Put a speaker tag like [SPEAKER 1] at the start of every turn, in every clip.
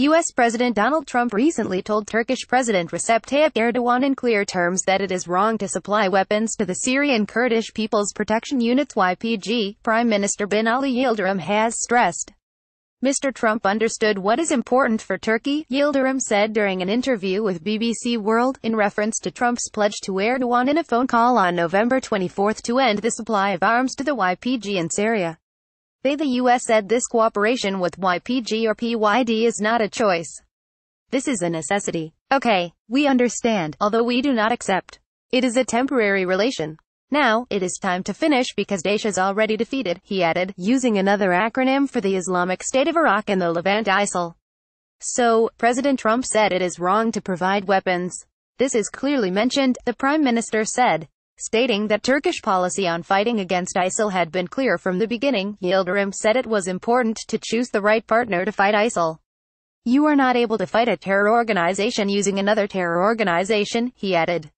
[SPEAKER 1] U.S. President Donald Trump recently told Turkish President Recep Tayyip Erdoğan in clear terms that it is wrong to supply weapons to the Syrian Kurdish People's Protection Units YPG, Prime Minister Binali Yıldırım has stressed. Mr. Trump understood what is important for Turkey, Yıldırım said during an interview with BBC World, in reference to Trump's pledge to Erdoğan in a phone call on November 24 to end the supply of arms to the YPG in Syria. The U.S. said this cooperation with YPG or PYD is not a choice. This is a necessity. Okay, we understand, although we do not accept. It is a temporary relation. Now, it is time to finish because Daesh is already defeated, he added, using another acronym for the Islamic State of Iraq and the Levant ISIL. So, President Trump said it is wrong to provide weapons. This is clearly mentioned, the Prime Minister said, stating that Turkish policy on fighting against ISIL had been clear from the beginning. Yıldırım said it was important to choose the right partner to fight ISIL. You are not able to fight a terror organization using another terror organization, he added.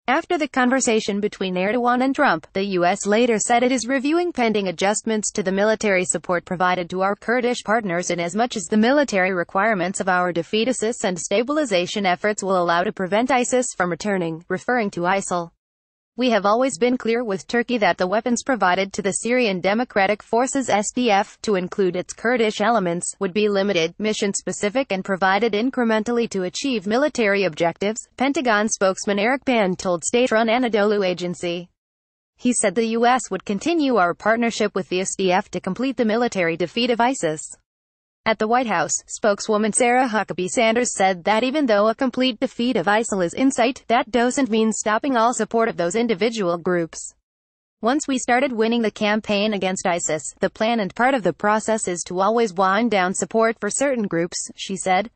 [SPEAKER 1] After the conversation between Erdoğan and Trump, the U.S. later said it is reviewing pending adjustments to the military support provided to our Kurdish partners inasmuch as the military requirements of our defeat assist and stabilization efforts will allow to prevent ISIS from returning, referring to ISIL. We have always been clear with Turkey that the weapons provided to the Syrian Democratic Forces SDF, to include its Kurdish elements, would be limited, mission-specific and provided incrementally to achieve military objectives, Pentagon spokesman Eric Pan told state-run Anadolu agency. He said the U.S. would continue our partnership with the SDF to complete the military defeat of ISIS. At the White House, spokeswoman Sarah Huckabee Sanders said that even though a complete defeat of ISIL is in sight, that doesn't mean stopping all support of those individual groups. Once we started winning the campaign against ISIS, the plan and part of the process is to always wind down support for certain groups, she said.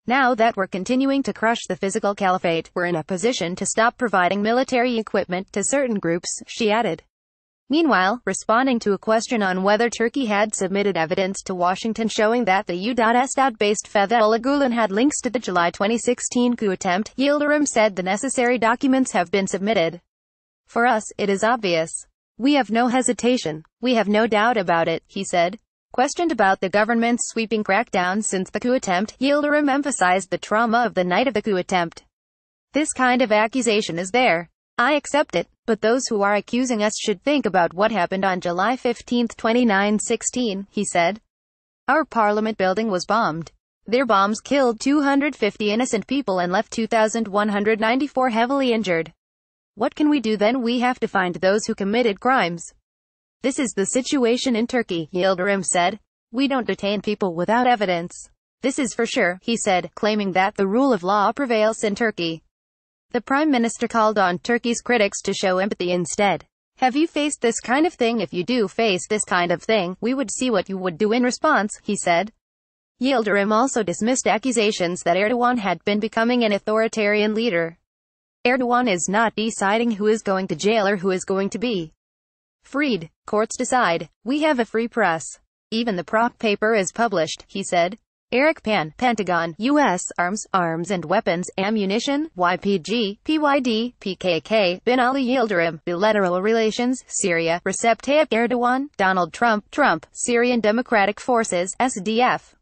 [SPEAKER 1] Now that we're continuing to crush the physical caliphate, we're in a position to stop providing military equipment to certain groups, she added. Meanwhile, responding to a question on whether Turkey had submitted evidence to Washington showing that the U.S.-based Fethullah Gulen had links to the July 2016 coup attempt, Yıldırım said the necessary documents have been submitted. For us, it is obvious. We have no hesitation. We have no doubt about it, he said. Questioned about the government's sweeping crackdown since the coup attempt, Yıldırım emphasized the trauma of the night of the coup attempt. This kind of accusation is there. I accept it, but those who are accusing us should think about what happened on July 15, 2016, he said. Our parliament building was bombed. Their bombs killed 250 innocent people and left 2,194 heavily injured. What can we do then? We have to find those who committed crimes. This is the situation in Turkey, Yıldırım said. We don't detain people without evidence. This is for sure, he said, claiming that the rule of law prevails in Turkey. The Prime Minister called on Turkey's critics to show empathy instead. Have you faced this kind of thing? If you do face this kind of thing, we would see what you would do in response, he said. Yıldırım also dismissed accusations that Erdoğan had been becoming an authoritarian leader. Erdoğan is not deciding who is going to jail or who is going to be freed. Courts decide. We have a free press. Even the prop paper is published, he said. Eric Pan, Pentagon, U.S. Arms and Weapons, Ammunition, YPG, PYD, PKK, Binali Yıldırım, Bilateral Relations, Syria, Recep Tayyip Erdoğan, Donald Trump, Syrian Democratic Forces, SDF.